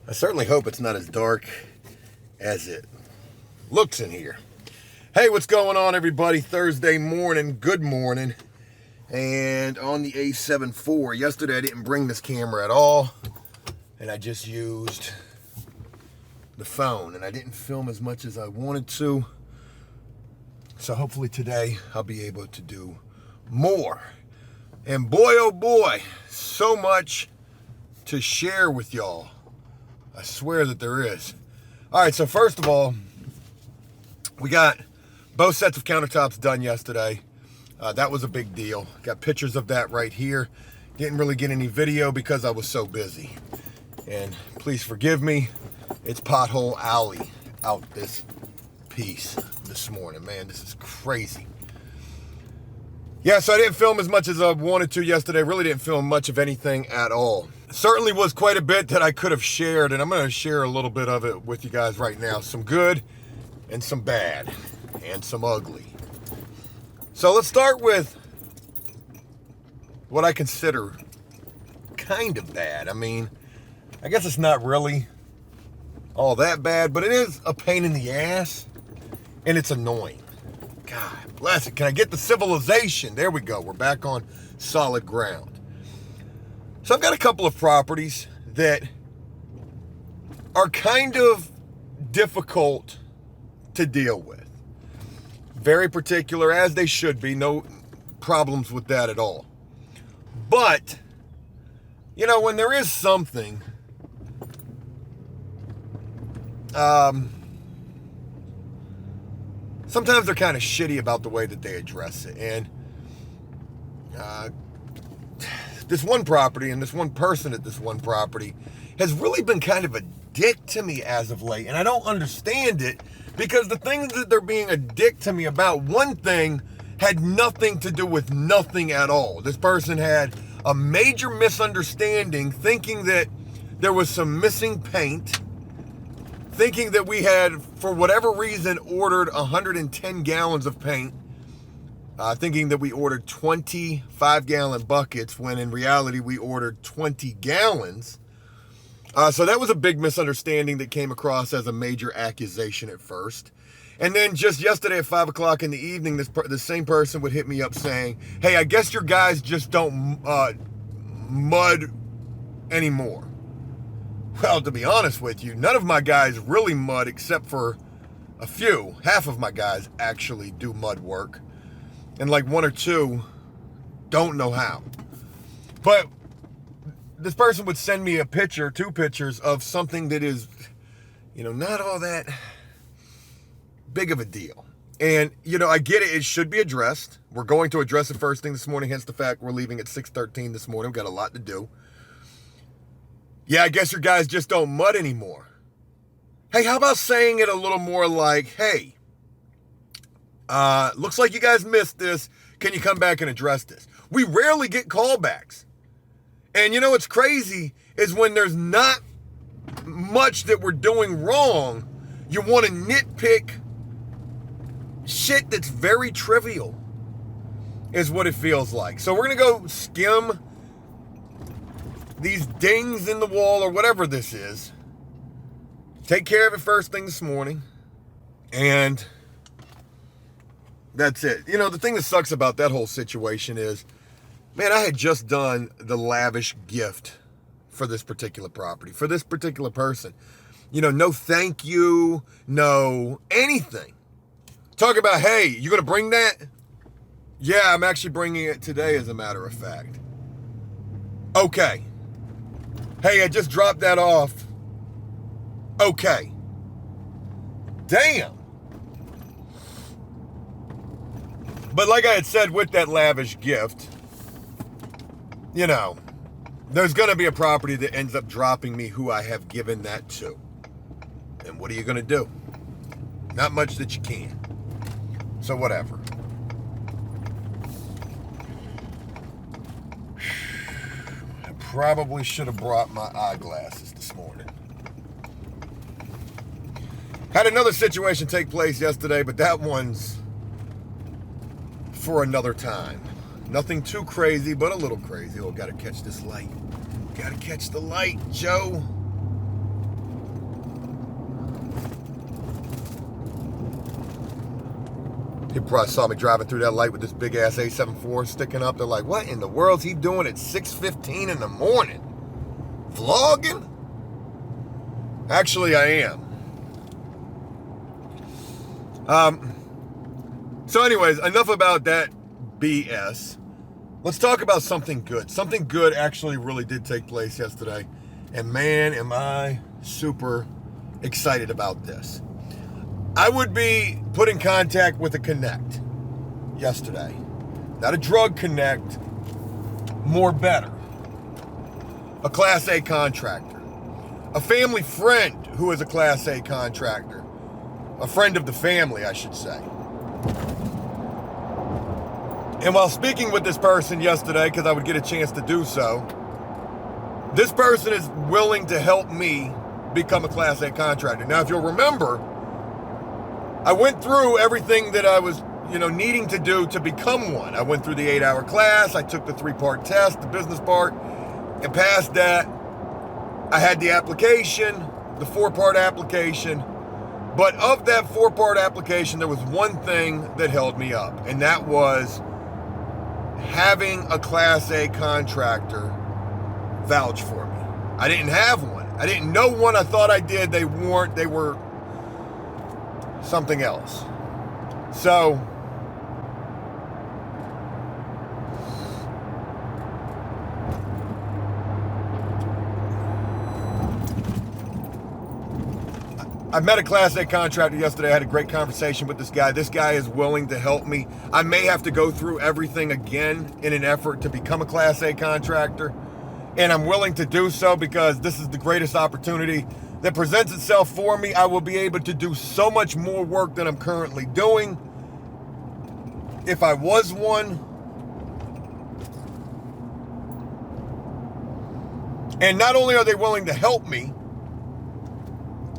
I certainly hope it's not as dark as it looks in here. Hey, what's going on, everybody? Thursday morning, good morning. And on the A7 IV, yesterday I didn't bring this camera at all, and I just used the phone, and I didn't film as much as I wanted to. So hopefully today I'll be able to do more. And boy, oh boy, so much to share with y'all. I swear that there is. All right, so first of all, we got both sets of countertops done yesterday. That was a big deal. Got pictures of that right here. Didn't really get any video because I was so busy. And please forgive me, it's pothole alley out this piece this morning. Man, this is crazy. Yeah, so I didn't film as much as I wanted to yesterday. Really didn't film much of anything at all. Certainly was quite a bit that I could have shared, and I'm going to share a little bit of it with you guys right now. Some good and some bad and some ugly. So let's start with what I consider kind of bad. I mean, I guess it's not really all that bad, but it is a pain in the ass, and it's annoying. God bless it. Can I get the civilization? There we go. We're back on solid ground. So I've got a couple of properties that are kind of difficult to deal with. Very particular, as they should be. No problems with that at all. But, you know, when there is something, sometimes they're kind of shitty about the way that they address it. And this one property and this one person at this one property has really been kind of a dick to me as of late. And I don't understand it, because the things that they're being a dick to me about, one thing had nothing to do with nothing at all. This person had a major misunderstanding, thinking that there was some missing paint, thinking that we had, for whatever reason, ordered 110 gallons of paint, thinking that we ordered 25-gallon buckets, when in reality we ordered 20 gallons. So that was a big misunderstanding that came across as a major accusation at first. And then just yesterday at 5 o'clock in the evening, the same person would hit me up saying, hey, I guess your guys just don't mud anymore. Well, to be honest with you, none of my guys really mud except for a few. Half of my guys actually do mud work. And like one or two don't know how. But this person would send me a picture, 2 pictures of something that is, you know, not all that big of a deal. And, you know, I get it. It should be addressed. We're going to address it first thing this morning, hence the fact we're leaving at 6:13 this morning. We've got a lot to do. Yeah, I guess your guys just don't mud anymore. Hey, how about saying it a little more like, hey, looks like you guys missed this. Can you come back and address this? We rarely get callbacks. And you know what's crazy is when there's not much that we're doing wrong, you want to nitpick shit that's very trivial, is what it feels like. So we're going to go skim these dings in the wall or whatever this is. Take care of it first thing this morning. And that's it. You know, the thing that sucks about that whole situation is, man, I had just done the lavish gift for this particular property, for this particular person. You know, no thank you, no anything. Talk about, hey, you going to bring that? Yeah, I'm actually bringing it today, as a matter of fact. Okay. Hey, I just dropped that off. Okay. Damn. But like I had said with that lavish gift, you know, there's going to be a property that ends up dropping me who I have given that to. And what are you going to do? Not much that you can. So whatever. I probably should have brought my eyeglasses this morning. Had another situation take place yesterday, but that one's for another time. Nothing too crazy, but a little crazy. Oh, gotta catch this light. Gotta catch the light, Joe. You probably saw me driving through that light with this big ass A74 sticking up. They're like, what in the world's he doing at 6:15 in the morning? Vlogging? Actually, I am. So anyways, enough about that BS. Let's talk about something good. Something good actually really did take place yesterday. And man, am I super excited about this. I would be put in contact with a connect yesterday. Not a drug connect, more better. A Class A contractor. A family friend who is a Class A contractor. A friend of the family, I should say. And while speaking with this person yesterday, because I would get a chance to do so, this person is willing to help me become a Class A contractor. Now, if you'll remember, I went through everything that I was, needing to do to become one. I went through the 8-hour class. I took the 3-part test, the business part, and passed that. I had the application, the 4-part application. But of that 4-part application, there was one thing that held me up, and that was having a Class A contractor vouch for me. I didn't have one. I didn't know one. I thought I did. They weren't. They were something else. So I met a Class A contractor yesterday. I had a great conversation with this guy. This guy is willing to help me. I may have to go through everything again in an effort to become a Class A contractor. And I'm willing to do so because this is the greatest opportunity that presents itself for me. I will be able to do so much more work than I'm currently doing if I was one. And not only are they willing to help me,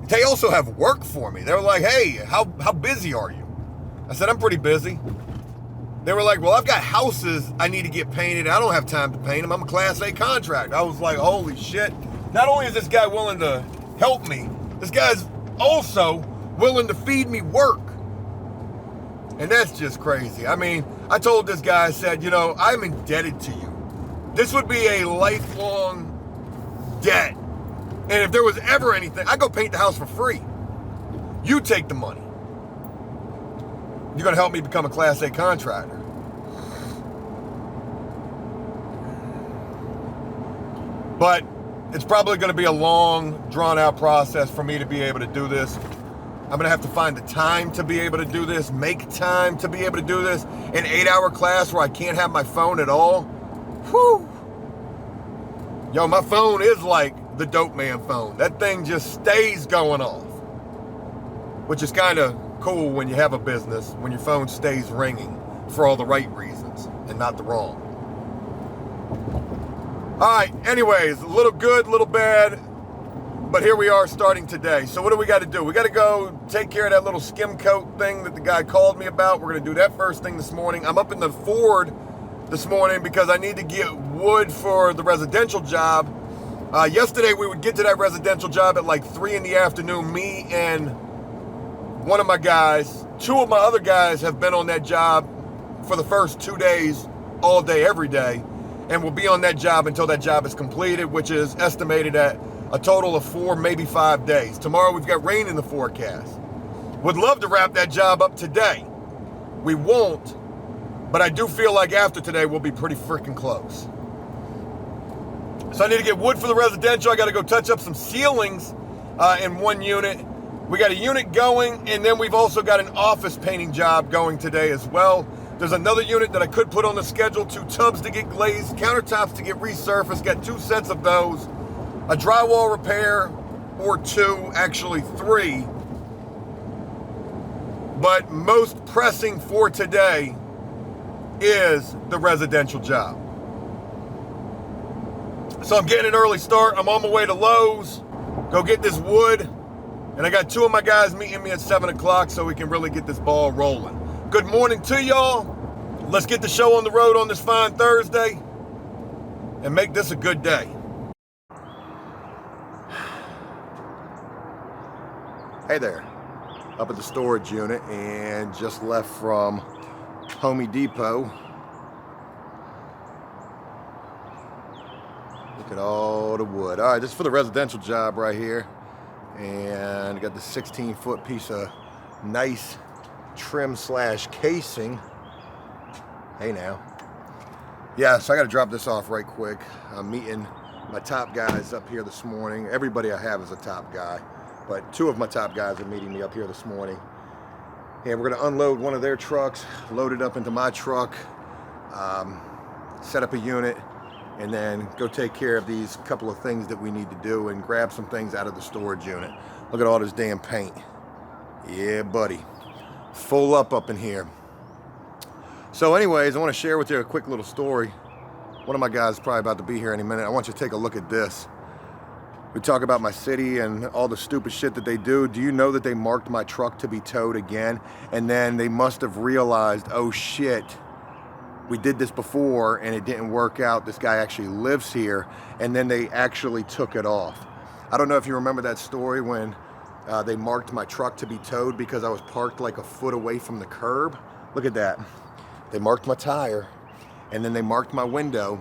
they also have work for me. They were like, hey, how busy are you? I said, I'm pretty busy. They were like, well, I've got houses I need to get painted. I don't have time to paint them. I'm a Class A contractor. I was like, holy shit. Not only is this guy willing to help me, this guy's also willing to feed me work. And that's just crazy. I mean, I told this guy, I said, I'm indebted to you. This would be a lifelong debt. And if there was ever anything, I'd go paint the house for free. You take the money. You're going to help me become a Class A contractor. But it's probably going to be a long, drawn-out process for me to be able to do this. I'm going to have to find the time to be able to do this, make time to be able to do this. An 8-hour class where I can't have my phone at all. Whew. Yo, my phone is like the dope man phone. That thing just stays going off, which is kind of cool when you have a business, when your phone stays ringing for all the right reasons and not the wrong. All right, anyways, a little good, a little bad, but here we are starting today. So what do we got to do? We got to go take care of that little skim coat thing that the guy called me about. We're going to do that first thing this morning. I'm up in the Ford this morning because I need to get wood for the residential job. Yesterday we would get to that residential job at like 3 in the afternoon. Me and one of my guys, 2 of my other guys have been on that job for the first 2 days, all day, every day, and will be on that job until that job is completed, which is estimated at a total of 4, maybe 5 days. Tomorrow we've got rain in the forecast. Would love to wrap that job up today. We won't, but I do feel like after today we'll be pretty freaking close. So I need to get wood for the residential. I got to go touch up some ceilings in one unit. We got a unit going, and then we've also got an office painting job going today as well. There's another unit that I could put on the schedule, 2 tubs to get glazed, countertops to get resurfaced, got 2 sets of those, a drywall repair, or 2, actually 3. But most pressing for today is the residential job. So I'm getting an early start. I'm on my way to Lowe's, go get this wood, and I got 2 of my guys meeting me at 7 o'clock so we can really get this ball rolling. Good morning to y'all. Let's get the show on the road on this fine Thursday and make this a good day. Hey there. up at the storage unit and just left from Home Depot. Look at all the wood. All right, this is for the residential job right here. And I got the 16-foot piece of nice trim / casing. Hey now. Yeah, so I got to drop this off right quick. I'm meeting my top guys up here this morning. Everybody I have is a top guy, but 2 of my top guys are meeting me up here this morning. And we're going to unload one of their trucks, load it up into my truck, set up a unit, and then go take care of these couple of things that we need to do and grab some things out of the storage unit. Look at all this damn paint. Yeah, buddy. Full up in here. So anyways, I want to share with you a quick little story. One of my guys is probably about to be here any minute. I want you to take a look at this. We talk about my city and all the stupid shit that they do. Do you know that they marked my truck to be towed again? And then they must have realized, oh shit, we did this before and it didn't work out. This guy actually lives here. And then they actually took it off. I don't know if you remember that story when they marked my truck to be towed because I was parked like a foot away from the curb. Look at that. They marked my tire and then they marked my window.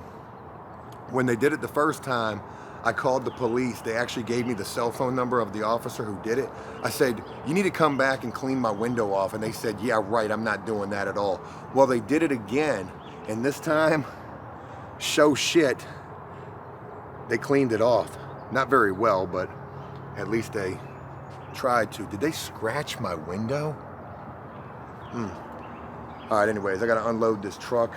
When they did it the first time, I called the police. They actually gave me the cell phone number of the officer who did it. I said, you need to come back and clean my window off. And they said, yeah, right, I'm not doing that at all. Well, they did it again. And this time, show shit, they cleaned it off. Not very well, but at least they tried to. Did they scratch my window? All right, anyways, I gotta unload this truck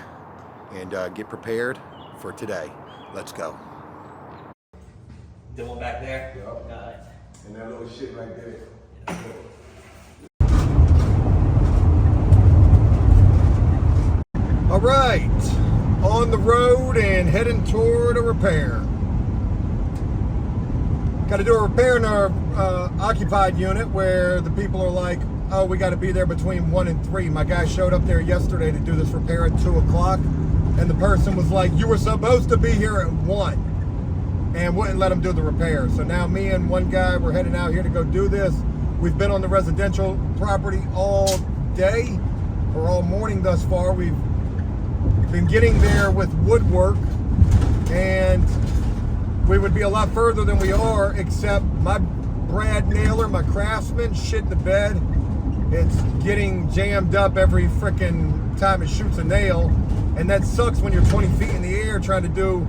and get prepared for today. Let's go. The one back there? Yep. And that little shit right there. All right, on the road and heading toward a repair. Got to do a repair in our occupied unit where the people are like, oh, we got to be there between 1 and 3. My guy showed up there yesterday to do this repair at 2 o'clock, and the person was like, you were supposed to be here at 1, and wouldn't let him do the repair. So now me and one guy, we're heading out here to go do this. We've been on the residential property all day, or all morning thus far. We've been getting there with woodwork, and we would be a lot further than we are, except my brad nailer, my Craftsman, shit in the bed. It's getting jammed up every freaking time it shoots a nail, and that sucks when you're 20 feet in the air trying to do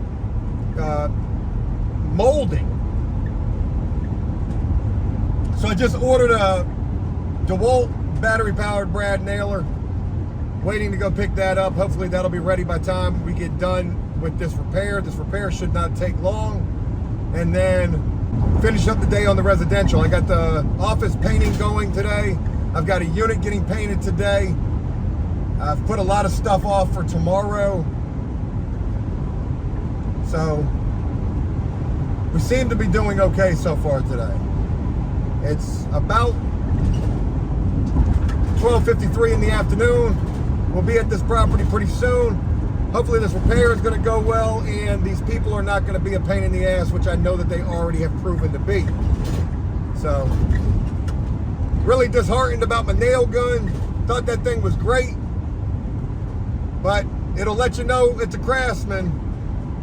molding. So I just ordered a DeWalt battery-powered brad nailer, waiting to go pick that up. Hopefully that'll be ready by the time we get done with this repair. This repair should not take long, and then finish up the day on the residential. I got the office painting going today. I've got a unit getting painted today. I've put a lot of stuff off for tomorrow. So we seem to be doing okay so far today. It's about 12:53 in the afternoon. We'll be at this property pretty soon. Hopefully this repair is going to go well, and these people are not going to be a pain in the ass, which I know that they already have proven to be. So, really disheartened about my nail gun. Thought that thing was great, but it'll let you know it's a Craftsman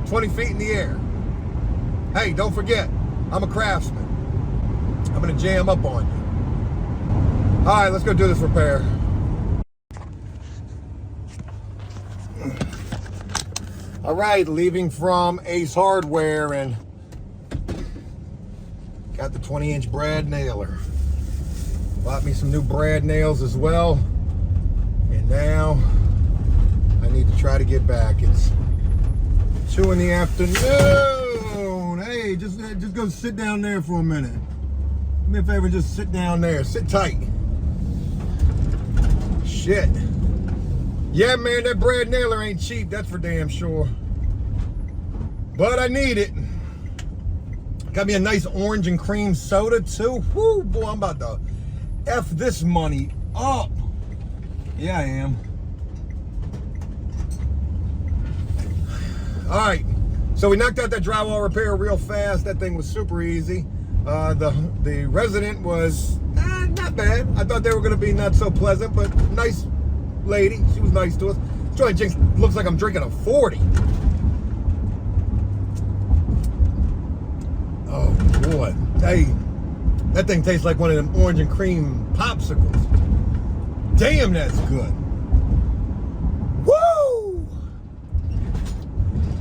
20 feet in the air. Hey, don't forget, I'm a Craftsman. I'm going to jam up on you. All right, let's go do this repair. All right, leaving from Ace Hardware, and got the 20-inch brad nailer. Bought me some new brad nails as well, and now I need to try to get back. It's 2 in the afternoon. Hey, just go sit down there for a minute. Do me a favor, just sit down there. Sit tight. Shit. Yeah, man, that brad nailer ain't cheap, that's for damn sure. But I need it. Got me a nice orange and cream soda too. Whoo, boy, I'm about to F this money up. Yeah, I am. All right, so we knocked out that drywall repair real fast. That thing was super easy. The resident was not not bad. I thought they were going to be not so pleasant, but nice lady. She was nice to us. Joint Jinx looks like I'm drinking a 40. Oh, boy. Hey, that thing tastes like one of them orange and cream popsicles. Damn, that's good. Woo!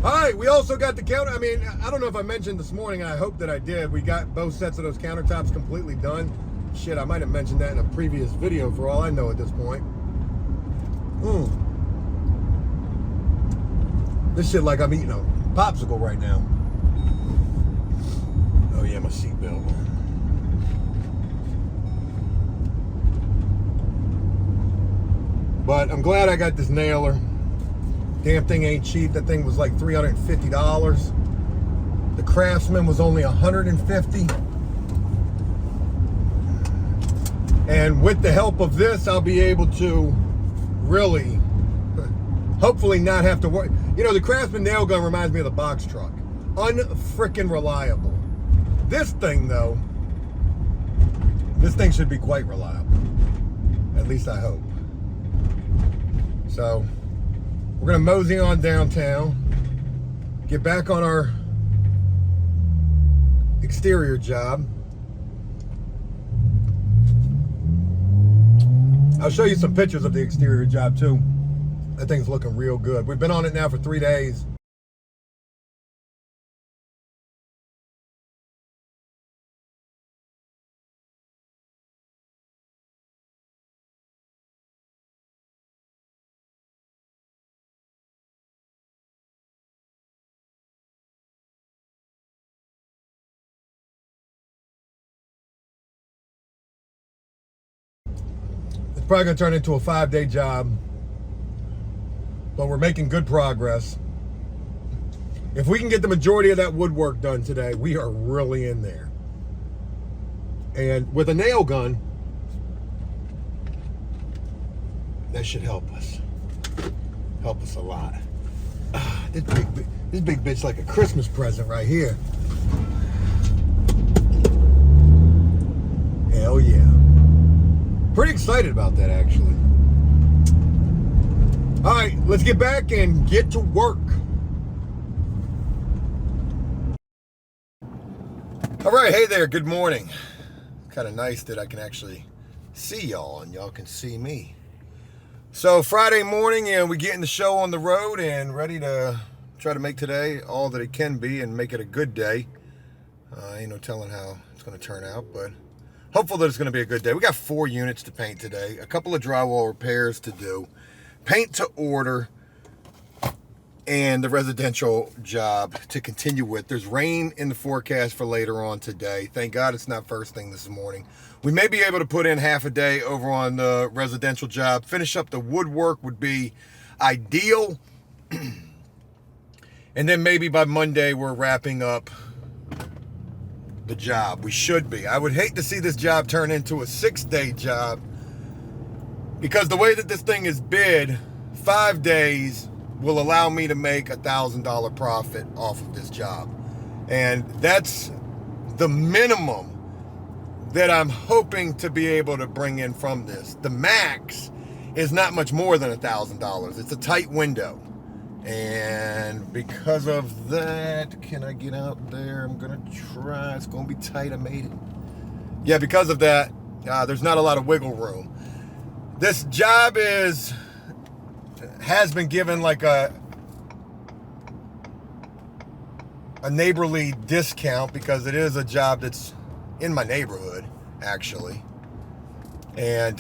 All right, we also got the counter. I mean, I don't know if I mentioned this morning, and I hope that I did. We got both sets of those countertops completely done. Shit, I might have mentioned that in a previous video for all I know at this point. This shit like I'm eating a popsicle right now. Oh yeah, my seatbelt. But I'm glad I got this nailer. Damn thing ain't cheap. That thing was like $350. The Craftsman was only $150. And with the help of this, I'll be able to really, hopefully not have to worry. You know, the Craftsman nail gun reminds me of the box truck. Unfrickin' reliable. This thing, though, this thing should be quite reliable. At least I hope. So, we're gonna mosey on downtown, get back on our exterior job. I'll show you some pictures of the exterior job too. That thing's looking real good. We've been on it now for 3 days. Probably gonna turn into a 5-day job, but we're making good progress. If we can get the majority of that woodwork done today, we are really in there. And with a nail gun, that should help us. Help us a lot. This big bitch like a Christmas present right here. Hell yeah. Pretty excited about that, actually. All right, let's get back and get to work. All right, hey there, good morning. Kind of nice that I can actually see y'all and y'all can see me. So Friday morning, and we're getting the show on the road and ready to try to make today all that it can be and make it a good day. Ain't no telling how it's going to turn out, but hopeful that it's going to be a good day. We got 4 units to paint today, a couple of drywall repairs to do, paint to order, and the residential job to continue with. There's rain in the forecast for later on today. Thank God it's not first thing this morning. We may be able to put in half a day over on the residential job. Finish up the woodwork would be ideal. And then maybe by Monday we're wrapping up the job. We should be. I would hate to see this job turn into a 6-day job, because the way that this thing is bid, 5 days will allow me to make $1,000 profit off of this job. And that's the minimum that I'm hoping to be able to bring in from this. The max is not much more than $1,000. It's a tight window. And because of that, can I get out there? I'm gonna try. It's gonna be tight. I made it. Yeah, because of that, there's not a lot of wiggle room. This job has been given like a neighborly discount, because it is a job that's in my neighborhood, actually. And,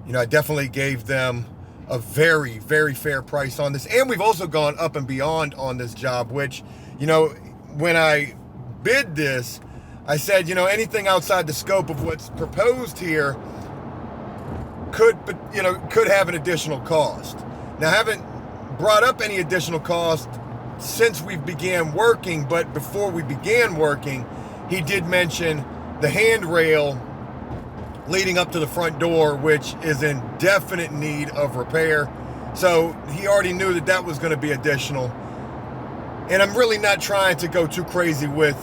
you know, I definitely gave them a very, very fair price on this. And we've also gone up and beyond on this job, which, you know, when I bid this, I said, you know, anything outside the scope of what's proposed here could have an additional cost. Now, I haven't brought up any additional cost since we began working, but before we began working, he did mention the handrail leading up to the front door, which is in definite need of repair. So he already knew that that was going to be additional. And I'm really not trying to go too crazy with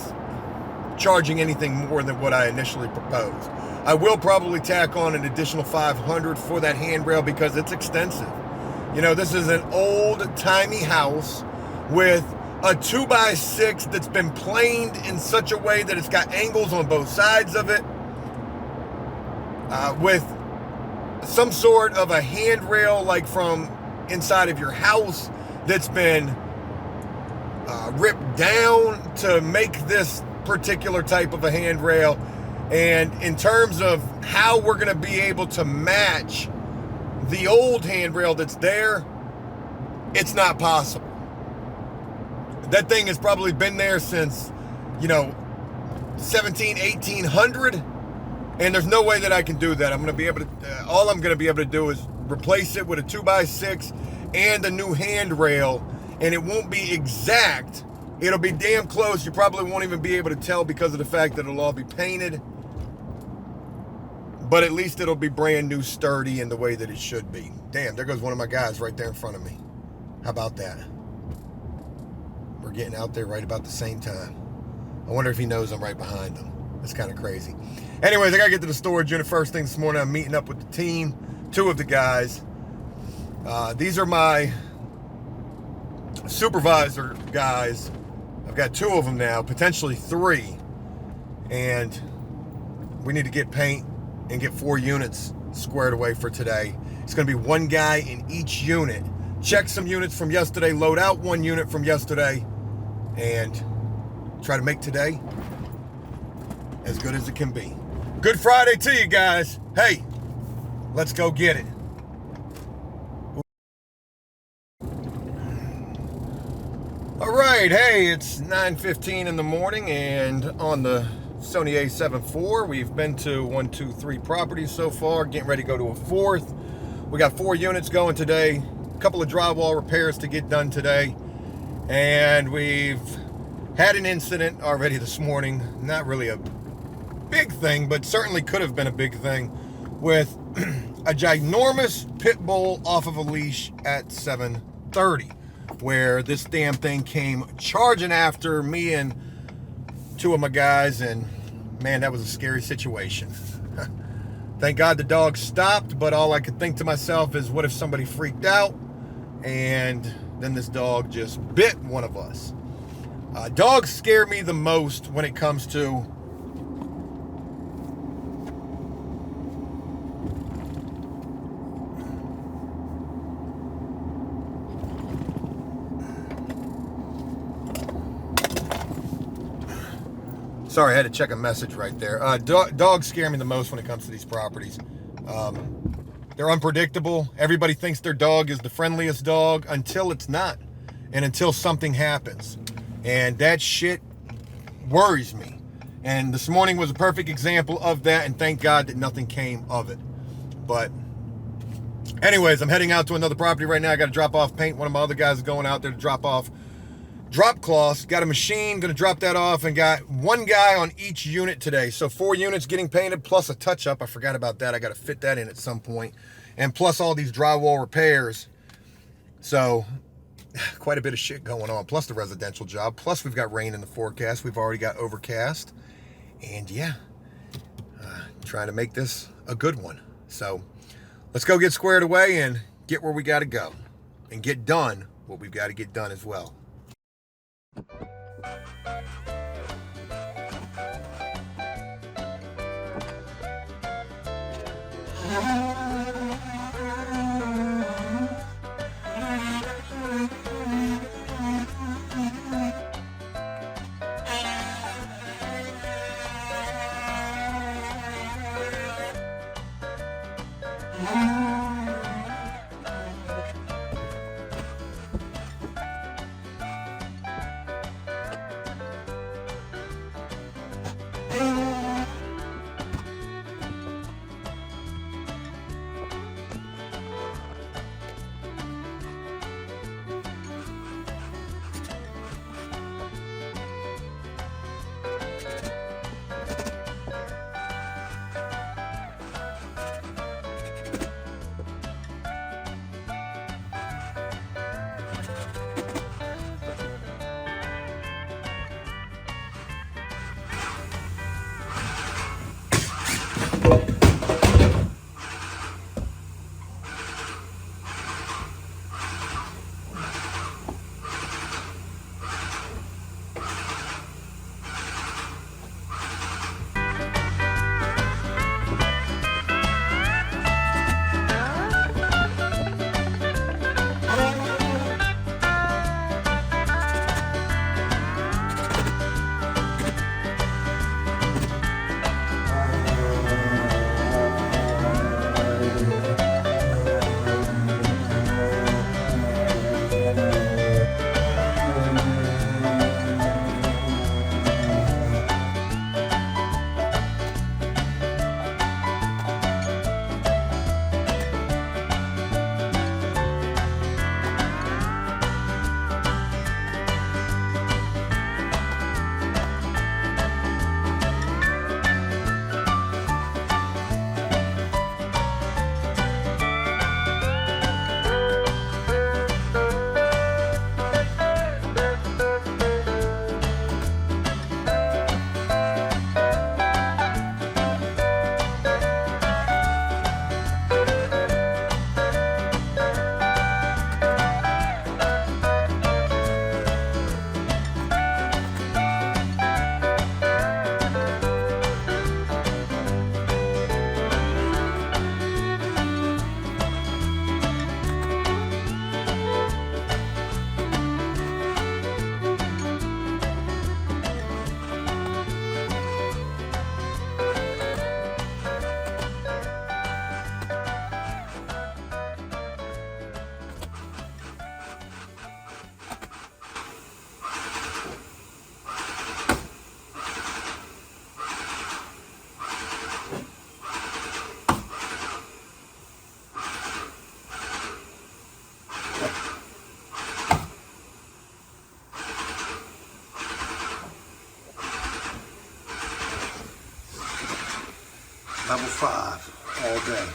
charging anything more than what I initially proposed. I will probably tack on an additional $500 for that handrail because it's extensive. You know, this is an old-timey house with a 2x6 that's been planed in such a way that it's got angles on both sides of it, with some sort of a handrail like from inside of your house that's been ripped down to make this particular type of a handrail. And in terms of how we're going to be able to match the old handrail that's there, it's not possible. That thing has probably been there since, you know, 1800, and there's no way that I can do that. I'm going to be able to, all I'm going to be able to do is replace it with a 2x6 and a new handrail, and it won't be exact. It'll be damn close. You probably won't even be able to tell because of the fact that it'll all be painted, but at least it'll be brand new, sturdy in the way that it should be. Damn, there goes one of my guys right there in front of me. How about that? We're getting out there right about the same time. I wonder if he knows I'm right behind him. That's kind of crazy. Anyways, I got to get to the storage unit first thing this morning. I'm meeting up with the team, 2 of the guys. These are my supervisor guys. I've got 2 of them now, potentially 3. And we need to get paint and get 4 units squared away for today. It's going to be 1 guy in each unit. Check some units from yesterday, load out 1 unit from yesterday, and try to make today as good as it can be. Good Friday to you guys. Hey, let's go get it. All right, hey, it's 9:15 in the morning, and on the Sony A7 IV, we've been to 1, 2, 3 properties so far, getting ready to go to a 4th. We got 4 units going today, a couple of drywall repairs to get done today, and we've had an incident already this morning. Not really a big thing, but certainly could have been a big thing, with a ginormous pit bull off of a leash at 7:30, where this damn thing came charging after me and 2 of my guys, and man, that was a scary situation. Thank God the dog stopped, but all I could think to myself is, what if somebody freaked out and then this dog just bit one of us? Dogs scare me the most when it comes to sorry, I had to check a message right there. Dogs scare me the most when it comes to these properties. They're unpredictable. Everybody thinks their dog is the friendliest dog until it's not, and until something happens. And that shit worries me. And this morning was a perfect example of that, and thank God that nothing came of it. But anyways, I'm heading out to another property right now. I got to drop off paint. One of my other guys is going out there to drop off drop cloths. Got a machine, gonna drop that off, and got 1 guy on each unit today. So 4 units getting painted, plus a touch-up. I forgot about that. I gotta fit that in at some point. And plus all these drywall repairs. So quite a bit of shit going on, plus the residential job, plus we've got rain in the forecast. We've already got overcast, and yeah, trying to make this a good one. So let's go get squared away and get where we got to go, and get done what we've got to get done as well. Level 5 all day.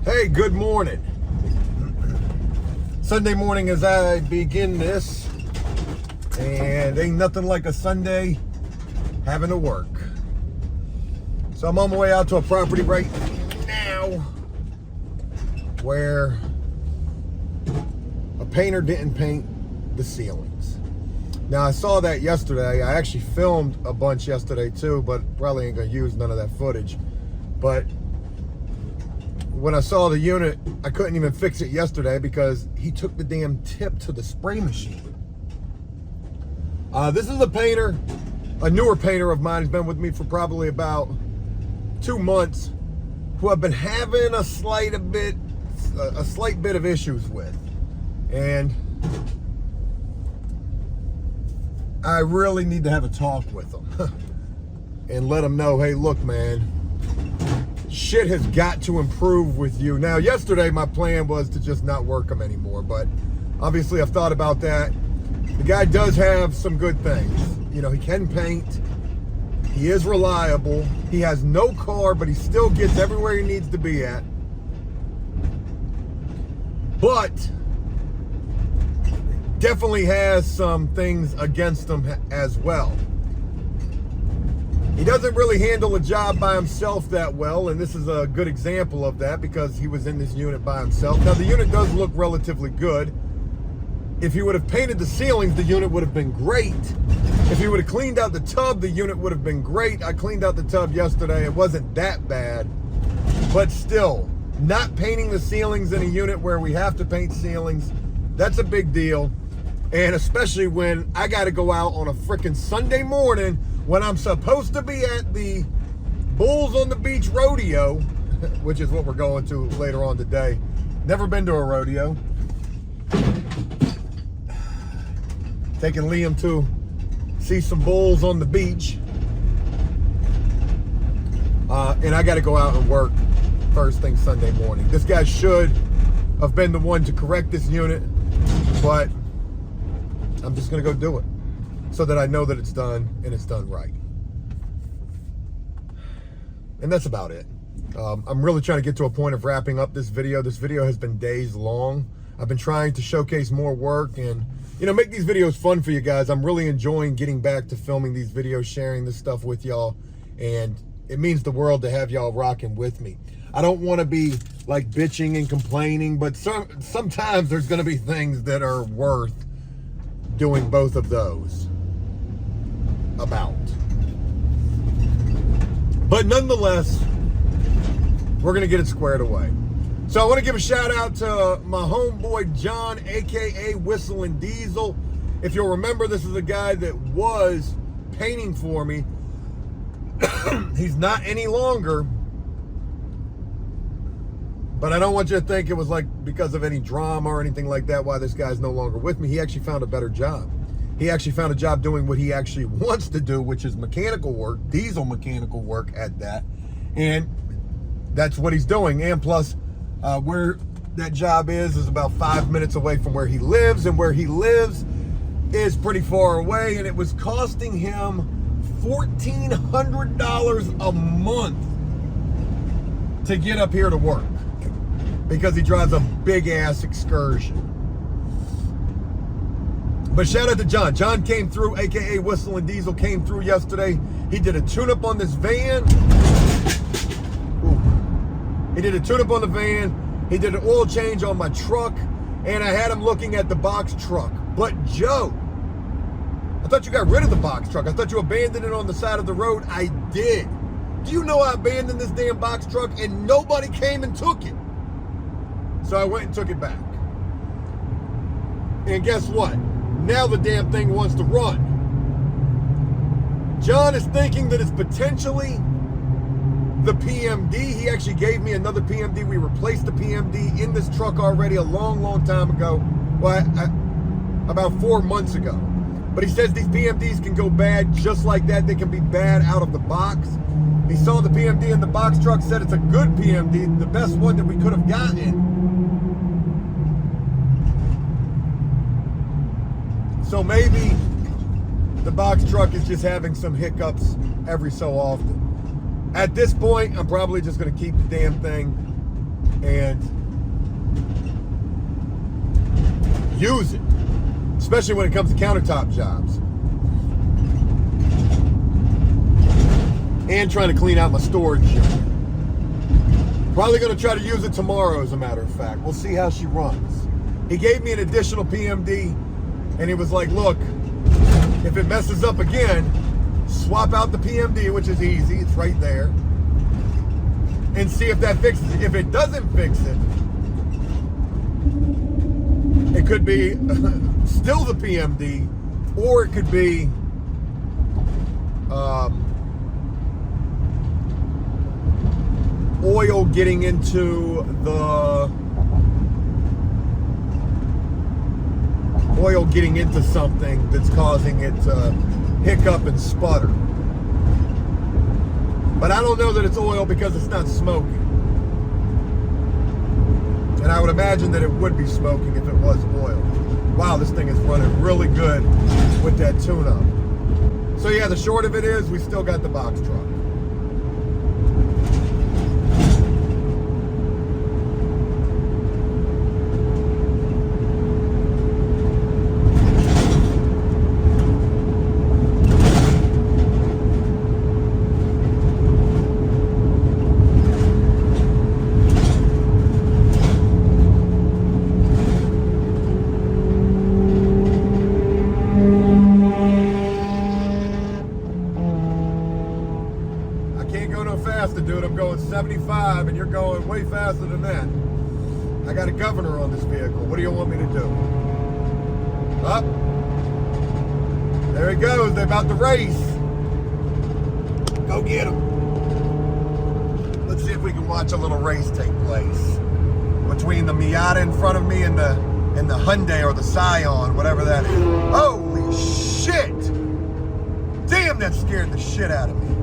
Hey, good morning. Sunday morning as I begin this, and ain't nothing like a Sunday having to work. So I'm on my way out to a property right now where a painter didn't paint the ceilings. Now I saw that yesterday. I actually filmed a bunch yesterday too, but probably ain't gonna use none of that footage. But when I saw the unit, I couldn't even fix it yesterday because he took the damn tip to the spray machine. This is a painter, a newer painter of mine. He's been with me for probably about 2 months, who I've been having a slight bit of issues with. And I really need to have a talk with him and let him know, hey, look, man, shit has got to improve with you. Now, yesterday my plan was to just not work him anymore, but obviously I've thought about that. The guy does have some good things. You know, he can paint. He is reliable. He has no car, but he still gets everywhere he needs to be at. But definitely has some things against him as well. He doesn't really handle a job by himself that well, and this is a good example of that because he was in this unit by himself. Now, the unit does look relatively good. If he would have painted the ceilings, the unit would have been great. If he would have cleaned out the tub, the unit would have been great. I cleaned out the tub yesterday. It wasn't that bad, but still, not painting the ceilings in a unit where we have to paint ceilings, that's a big deal. And especially when I got to go out on a freaking Sunday morning when I'm supposed to be at the Bulls on the Beach rodeo, which is what we're going to later on today. Never been to a rodeo. Taking Liam to see some bulls on the beach. And I got to go out and work first thing Sunday morning. This guy should have been the one to correct this unit, but I'm just going to go do it so that I know that it's done and it's done right. And that's about it. I'm really trying to get to a point of wrapping up this video. This video has been days long. I've been trying to showcase more work and, you know, make these videos fun for you guys. I'm really enjoying getting back to filming these videos, sharing this stuff with y'all, and it means the world to have y'all rocking with me. I don't want to be like bitching and complaining, but sometimes there's going to be things that are worth doing both of those about. But nonetheless, we're going to get it squared away. So I want to give a shout out to my homeboy John, aka Whistling Diesel. If you'll remember, this is a guy that was painting for me. He's not any longer, but I don't want you to think it was like because of any drama or anything like that why this guy's no longer with me. He actually found a better job. He actually found a job doing what he actually wants to do, which is mechanical work, diesel mechanical work at that. And that's what he's doing. And plus, where that job is about 5 minutes away from where he lives, and where he lives is pretty far away, and it was costing him $1,400 a month to get up here to work because he drives a big ass excursion. But shout out to John. John came through, aka Whistling Diesel, came through yesterday. He did a tune-up on this van. Ooh. He did a tune-up on the van. He did an oil change on my truck, and I had him looking at the box truck. But Joe, I thought you got rid of the box truck. I thought you abandoned it on the side of the road. I did. Do you know I abandoned this damn box truck and nobody came and took it? So I went and took it back. And guess what? Now the damn thing wants to run. John is thinking that it's potentially the PMD. He actually gave me another PMD. We replaced the PMD in this truck already a long, long time ago. Well, about 4 months ago. But he says these PMDs can go bad just like that. They can be bad out of the box. He saw the PMD in the box truck, said it's a good PMD, the best one that we could have gotten. So maybe the box truck is just having some hiccups every so often. At this point, I'm probably just going to keep the damn thing and use it, especially when it comes to countertop jobs. And trying to clean out my storage unit. Probably going to try to use it tomorrow, as a matter of fact. We'll see how she runs. He gave me an additional PMD, and he was like, look, if it messes up again, swap out the PMD, which is easy, it's right there, and see if that fixes it. If it doesn't fix it, it could be still the PMD, or it could be oil getting into something that's causing it to hiccup and sputter. But I don't know that it's oil because it's not smoking. And I would imagine that it would be smoking if it was oil. Wow, this thing is running really good with that tune-up. So yeah, the short of it is we still got the box truck. Dude, I'm going 75 and you're going way faster than that. I got a governor on this vehicle. What do you want me to do? Up. There he goes. They're about to race. Go get him. Let's see if we can watch a little race take place between the Miata in front of me and the Hyundai or the Scion, whatever that is. Holy shit! Damn, that scared the shit out of me.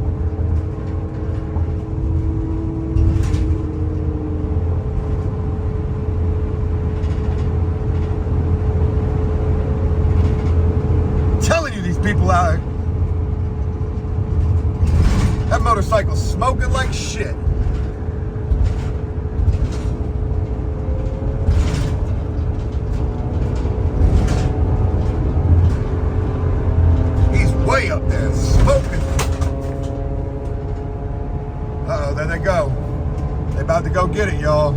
People out, that motorcycle's smoking like shit. He's way up there smoking. Uh-oh, there they go. They're about to go get it, y'all.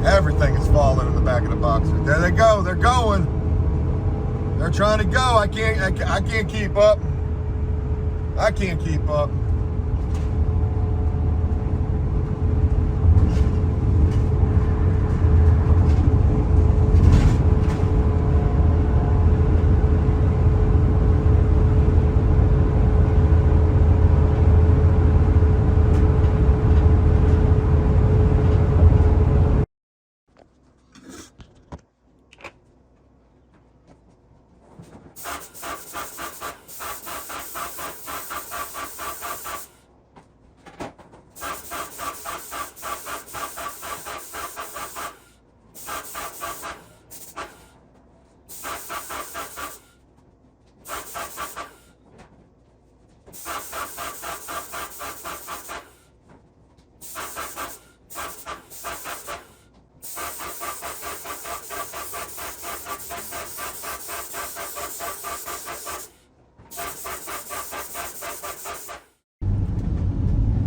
Everything is falling in the back of the Boxer. There they go. They're going. They're trying to go. I can't keep up. I can't keep up.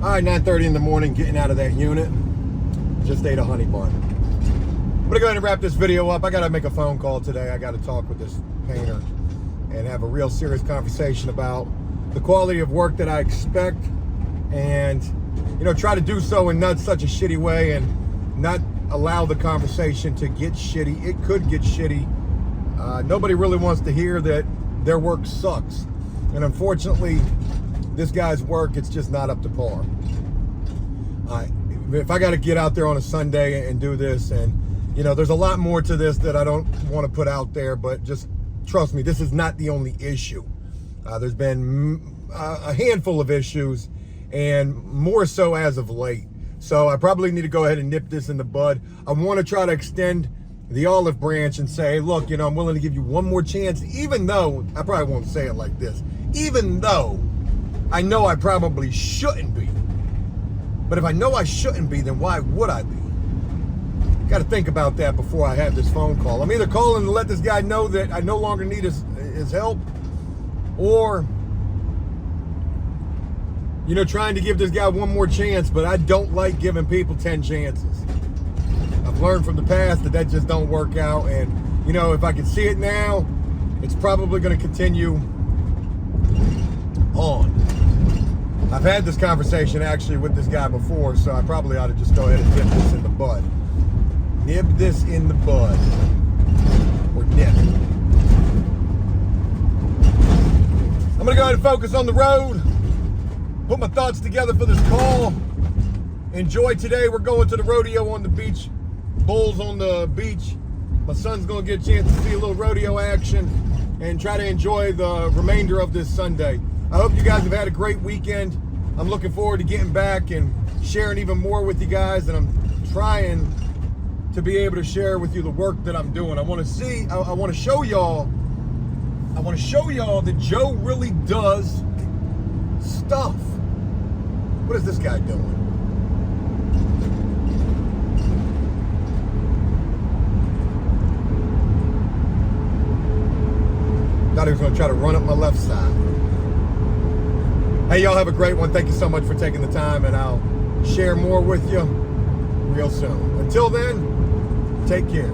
All right, 9:30 in the morning, getting out of that unit. Just ate a honey bun. I'm gonna go ahead and wrap this video up. I gotta make a phone call today. I gotta talk with this painter and have a real serious conversation about the quality of work that I expect, and try to do so in not such a shitty way and not allow the conversation to get shitty. It could get shitty. Nobody really wants to hear that their work sucks, and unfortunately this guy's work, it's just not up to par. if I got to get out there on a Sunday and do this, and you know, there's a lot more to this that I don't want to put out there, but just trust me, this is not the only issue. There's been a handful of issues, and more so as of late. So I probably need to go ahead and nip this in the bud. I want to try to extend the olive branch and say, hey, look, you know, I'm willing to give you one more chance, even though, I probably won't say it like this, even though I know I probably shouldn't be. But if I know I shouldn't be, then why would I be? Got to think about that before I have this phone call. I'm either calling to let this guy know that I no longer need his help, or, you know, trying to give this guy one more chance, but I don't like giving people 10 chances. I've learned from the past that just don't work out, and, you know, if I can see it now, it's probably going to continue on. I've had this conversation actually with this guy before, so I probably ought to just go ahead and nip this in the bud. Nib this in the bud. Or nip. I'm going to go ahead and focus on the road. Put my thoughts together for this call. Enjoy today. We're going to the rodeo on the beach. Bulls on the beach. My son's going to get a chance to see a little rodeo action and try to enjoy the remainder of this Sunday. I hope you guys have had a great weekend. I'm looking forward to getting back and sharing even more with you guys, and I'm trying to be able to share with you the work that I'm doing. I want to show y'all that Joe really does stuff. What is this guy doing? Thought he was going to try to run up my left side. Hey, y'all have a great one. Thank you so much for taking the time, and I'll share more with you real soon. Until then, take care.